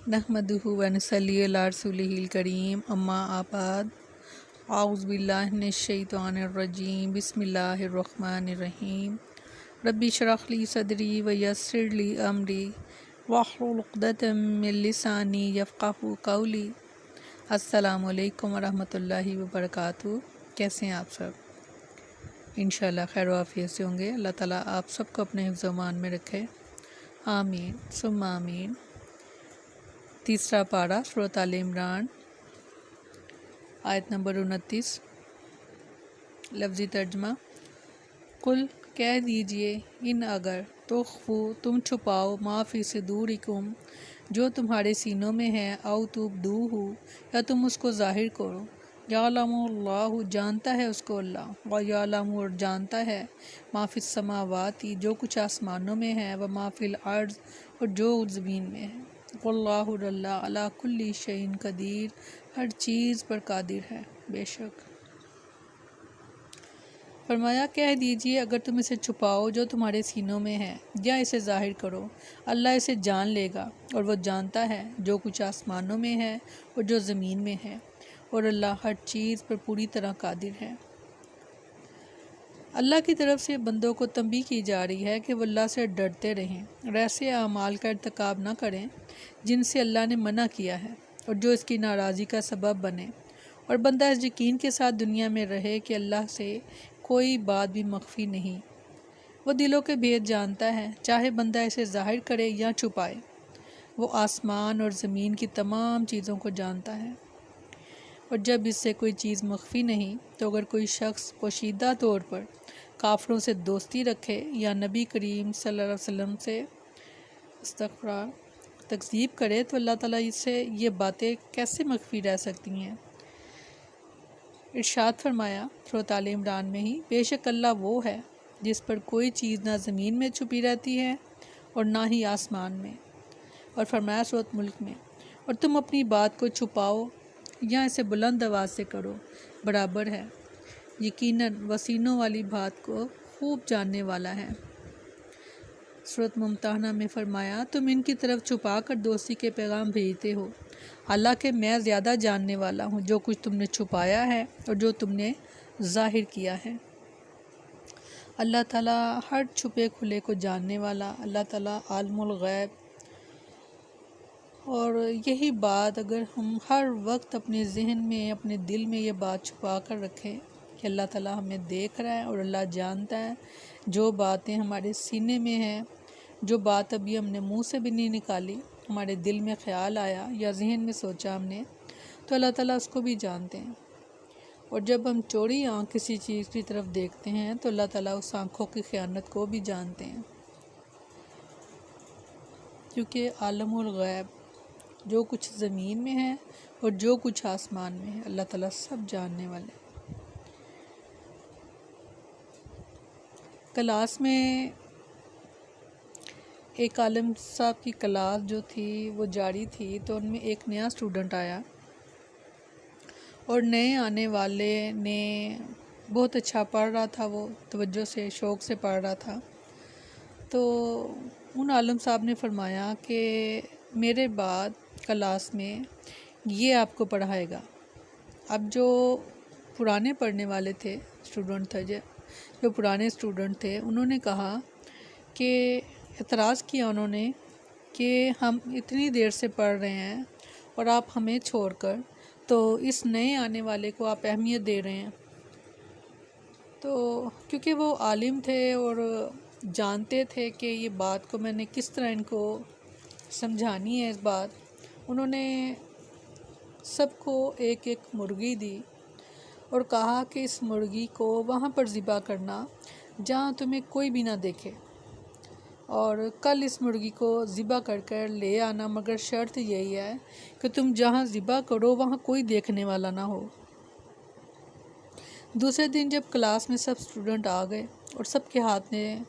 नहमदुहु व नसल्ली अला रसूलिहिल करीम अम्मा आबाद आऊज़ु बिल्लाहि मिनश शैतानिर रजीम बिस्मिल्लाहिर रहमानिर रहीम रब्बि इश्रह ली सदरी व यस्सिर ली अमरी वहलुल उक़दतम मिन लिसानी यफ़क़हू क़ौली। अस्सलामु अलैकुम व रहमतुल्लाहि व बरकातुहू। कैसे हैं आप सब? इंशाअल्लाह खैर आफियत से होंगे। अल्लाह ताला आप सबको अपने हिफ्ज़ व मान में रखे, आमीन सुम्मा आमीन। तीसरा पारा सूरत आल इमरान, आयत नंबर 29। लफ्ज़ी तर्जमा। कुल कह दीजिए, इन अगर तुख्फू तुम छुपाओ, माफ़ी सुदूरिकुम जो तुम्हारे सीनों में है, औ तुब्दूहु या तुम उसको ज़ाहिर करो, यालमुल्लाहु जानता है उसको अल्लाह, व यालमु और जानता है, माफ़िस समावाती जो कुछ आसमानों में है, व माफ़िल अर्ज़ और जो ज़मीन में है। वल्लाहु अल्लाह अला कुल्ली शैइन कदीर हर चीज़ पर कादिर है बेशक। फरमाया कह दीजिए, अगर तुम इसे छुपाओ जो तुम्हारे सीनों में है, या इसे ज़ाहिर करो, अल्लाह इसे जान लेगा, और वो जानता है जो कुछ आसमानों में है और जो ज़मीन में है, और अल्लाह हर चीज़ पर पूरी तरह कादिर है। अल्लाह की तरफ से बंदों को तंबीह की जा रही है कि वो अल्लाह से डरते रहें और ऐसे अमाल का इर्तिकाब न करें जिनसे अल्लाह ने मना किया है और जो इसकी नाराज़गी का सबब बने, और बंदा इस यकीन के साथ दुनिया में रहे कि अल्लाह से कोई बात भी मख्फी नहीं। वो दिलों के भेद जानता है, चाहे बंदा इसे ज़ाहिर करे या छुपाए। वो आसमान और ज़मीन की तमाम चीज़ों को जानता है, और जब इससे कोई चीज़ मख्फी नहीं, तो अगर कोई शख्स पोशीदा तौर पर काफिरों से दोस्ती रखे या नबी करीम सल्लल्लाहु अलैहि वसल्लम से इस्तग़फ़ार तकज़ीब करे, तो अल्लाह ताला इससे ये बातें कैसे मख्फी रह सकती हैं। इरशाद फरमाया सूरत आल इमरान में ही, बेशक अल्लाह वो है जिस पर कोई चीज़ ना ज़मीन में छुपी रहती है और ना ही आसमान में। और फरमाया सूरत मुल्क में, और तुम अपनी बात को छुपाओ या इसे बुलंद आवाज़ से करो, बराबर है, यकीनन वसीनों वाली बात को खूब जानने वाला है। सूरत मुमतहना में फरमाया, तुम इनकी तरफ छुपा कर दोस्ती के पैगाम भेजते हो, हालांकि मैं ज़्यादा जानने वाला हूँ जो कुछ तुमने छुपाया है और जो तुमने ज़ाहिर किया है। अल्लाह ताला हर छुपे खुले को जानने वाला, अल्लाह ताला आलमुल गैब। और यही बात अगर हम हर वक्त अपने जहन में, अपने दिल में ये बात छुपा कर रखें कि अल्लाह ताला हमें देख रहा है और अल्लाह जानता है जो बातें हमारे सीने में हैं, जो बात अभी हमने मुंह से भी नहीं निकाली, हमारे दिल में ख़्याल आया या जहन में सोचा हमने, तो अल्लाह ताला उसको भी जानते हैं। और जब हम चौड़ी आँख किसी चीज़ की तरफ देखते हैं, तो अल्लाह ताला उस आँखों की ख़यानत को भी जानते हैं, क्योंकि आलमुल गैब जो कुछ ज़मीन में है और जो कुछ आसमान में है, अल्लाह ताला सब जानने वाले। क्लास में एक आलिम साहब की क्लास जो थी वो जारी थी, तो उनमें एक नया स्टूडेंट आया और नए आने वाले ने बहुत अच्छा पढ़ रहा था, वो तवज्जो से शौक़ से पढ़ रहा था। तो उन आलिम साहब ने फरमाया कि मेरे बाद क्लास में ये आपको पढ़ाएगा। अब जो पुराने पढ़ने वाले थे स्टूडेंट थे, जो पुराने स्टूडेंट थे, उन्होंने कहा कि एतराज़ किया उन्होंने कि हम इतनी देर से पढ़ रहे हैं और आप हमें छोड़कर तो इस नए आने वाले को आप अहमियत दे रहे हैं। तो क्योंकि वो आलिम थे और जानते थे कि ये बात को मैंने किस तरह इनको समझानी है, इस बात, उन्होंने सबको एक एक मुर्गी दी और कहा कि इस मुर्गी को वहाँ पर ज़िबा करना जहाँ तुम्हें कोई भी ना देखे, और कल इस मुर्गी को ज़िबा कर कर ले आना, मगर शर्त यही है कि तुम जहाँ ज़िबा करो वहाँ कोई देखने वाला ना हो। दूसरे दिन जब क्लास में सब स्टूडेंट आ गए और सबके हाथ में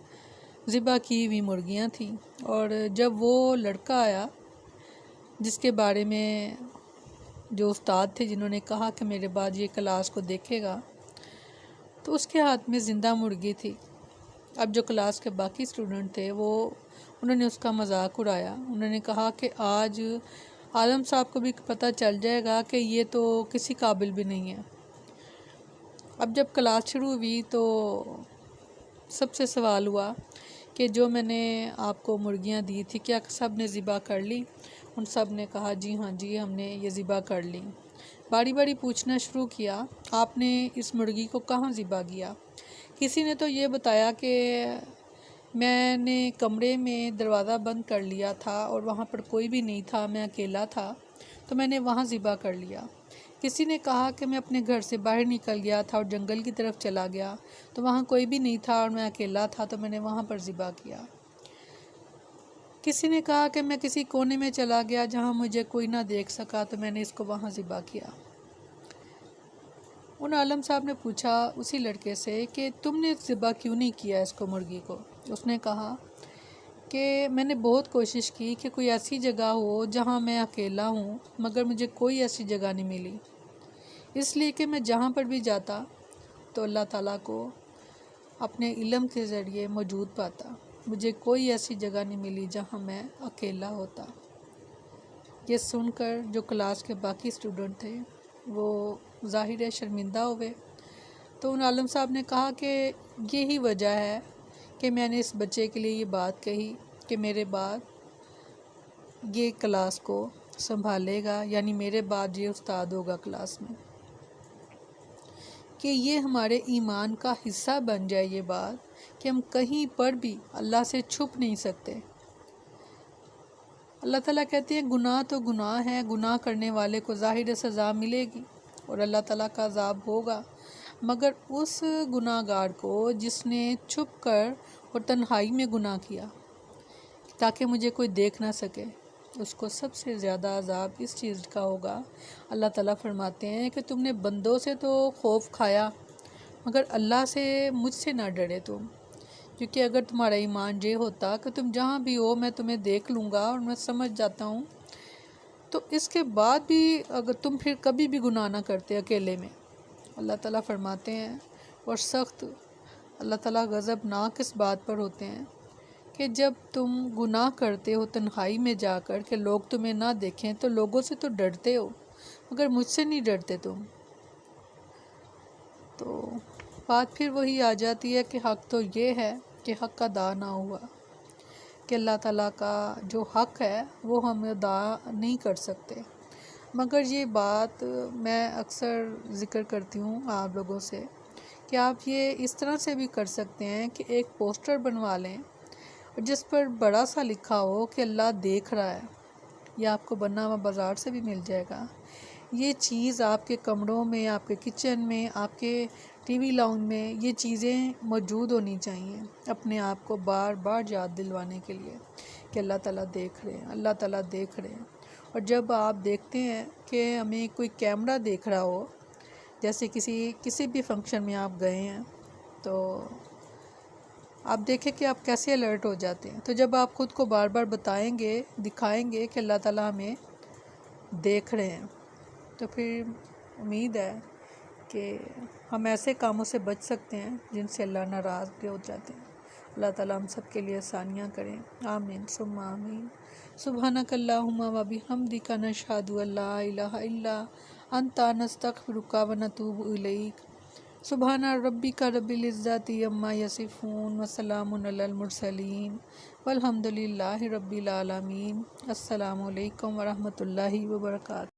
ज़िबा की हुई मुर्गियाँ थीं, और जब वो लड़का आया जिसके बारे में जो उस्ताद थे जिन्होंने कहा कि मेरे बाद ये क्लास को देखेगा, तो उसके हाथ में ज़िंदा मुर्गी थी। अब जो क्लास के बाकी स्टूडेंट थे वो उन्होंने उसका मजाक उड़ाया। उन्होंने कहा कि आज عالم صاحب کو بھی پتہ چل جائے گا کہ یہ تو کسی قابل بھی نہیں ہے۔ اب جب کلاس شروع ہوئی تو سب سے سوال ہوا کہ جو میں نے آپ کو مرغیاں دی تھی کیا سب نے ذبح کر لی؟ ان سب نے کہا جی ہاں جی ہم نے یہ ذبح کر لی۔ باری باری پوچھنا شروع کیا آپ نے اس مرغی کو کہاں ذبح کیا؟ کسی نے تو یہ بتایا کہ میں نے کمرے میں دروازہ بند کر لیا تھا اور وہاں پر کوئی بھی نہیں تھا، میں اکیلا تھا تو میں نے وہاں ذبح کر لیا۔ کسی نے کہا کہ میں اپنے گھر سے باہر نکل گیا تھا اور جنگل کی طرف چلا گیا تو وہاں کوئی بھی نہیں تھا اور میں اکیلا تھا تو میں نے وہاں پر ذبح کیا۔ کسی نے کہا کہ میں کسی کونے میں چلا گیا جہاں مجھے کوئی نہ دیکھ سکا تو میں نے اس کو وہاں ذبح کیا۔ ان عالم صاحب نے پوچھا اسی لڑکے سے کہ تم نے ذبح کیوں نہیں کیا اس کو مرغی کو؟ اس نے کہا کہ میں نے بہت کوشش کی کہ کوئی ایسی جگہ ہو جہاں میں اکیلا ہوں، مگر مجھے کوئی ایسی جگہ نہیں ملی، اس لیے کہ میں جہاں پر بھی جاتا تو اللہ تعالیٰ کو اپنے علم کے ذریعے موجود پاتا۔ مجھے کوئی ایسی جگہ نہیں ملی جہاں میں اکیلا ہوتا۔ یہ سن کر جو کلاس کے باقی اسٹوڈنٹ تھے وہ ظاہر ہے شرمندہ ہوئے۔ تو ان عالم صاحب نے کہا کہ یہی وجہ ہے کہ میں نے اس بچے کے لیے یہ بات کہی کہ میرے بعد یہ کلاس کو سنبھالے گا، یعنی میرے بعد یہ استاد ہوگا کلاس میں، کہ یہ ہمارے ایمان کا حصہ بن جائے یہ بات کہ ہم کہیں پر بھی اللہ سے چھپ نہیں سکتے۔ اللہ تعالیٰ کہتے ہیں گناہ تو گناہ ہے، گناہ کرنے والے کو ظاہر سزا ملے گی اور اللہ تعالیٰ کا عذاب ہوگا، مگر اس گناہ گار کو جس نے چھپ کر اور تنہائی میں گناہ کیا تاکہ مجھے کوئی دیکھ نہ سکے، اس کو سب سے زیادہ عذاب اس چیز کا ہوگا۔ اللہ تعالیٰ فرماتے ہیں کہ تم نے بندوں سے تو خوف کھایا مگر اللہ سے مجھ سے نہ ڈرے تم، کیونکہ اگر تمہارا ایمان یہ ہوتا کہ تم جہاں بھی ہو میں تمہیں دیکھ لوں گا اور میں سمجھ جاتا ہوں، تو اس کے بعد بھی اگر تم پھر کبھی بھی گناہ نہ کرتے اکیلے میں۔ اللہ تعالیٰ فرماتے ہیں اور سخت اللہ تعالیٰ غضبناک اس بات پر ہوتے ہیں کہ جب تم گناہ کرتے ہو تنہائی میں جا کر کہ لوگ تمہیں نہ دیکھیں تو لوگوں سے تو ڈرتے ہو مگر مجھ سے نہیں ڈرتے تم۔ تو بات پھر وہی آ جاتی ہے کہ حق تو یہ ہے کہ حق ادا نہ ہوا، کہ اللہ تعالیٰ کا جو حق ہے وہ ہم ادا نہیں کر سکتے۔ مگر یہ بات میں اکثر ذکر کرتی ہوں آپ لوگوں سے کہ آپ یہ اس طرح سے بھی کر سکتے ہیں کہ ایک پوسٹر بنوا لیں جس پر بڑا سا لکھا ہو کہ اللہ دیکھ رہا ہے، یہ آپ کو بنا ہوا بازار سے بھی مل جائے گا۔ یہ چیز آپ کے کمروں میں، آپ کے کچن میں، آپ کے ٹی وی لاؤنج میں یہ چیزیں موجود ہونی چاہیے، اپنے آپ کو بار بار یاد دلوانے کے لیے کہ اللہ تعالیٰ دیکھ رہے ہیں، اللہ تعالیٰ دیکھ رہے ہیں۔ اور جب آپ دیکھتے ہیں کہ ہمیں کوئی کیمرہ دیکھ رہا ہو، جیسے کسی بھی فنکشن میں آپ گئے ہیں تو آپ دیکھیں کہ آپ کیسے الرٹ ہو جاتے ہیں۔ تو جب آپ خود کو بار بار بتائیں گے، دکھائیں گے کہ اللہ تعالیٰ ہمیں دیکھ رہے ہیں، تو پھر امید ہے کہ ہم ایسے کاموں سے بچ سکتے ہیں جن سے اللہ ناراض بھی ہو جاتے ہیں۔ اللہ تعالیٰ ہم سب کے لیے آسانیاں کریں، آمین ثم آمین۔ سبحانک اللہم و بحمدک نشہد ان لا الہ الا انت نستغفرک و نتوب الیک۔ سبحان ربک رب العزت عما یصفون وسلام علی المرسلین والحمد للہ رب العالمین۔ السلام علیکم ورحمۃ اللہ وبرکاتہ۔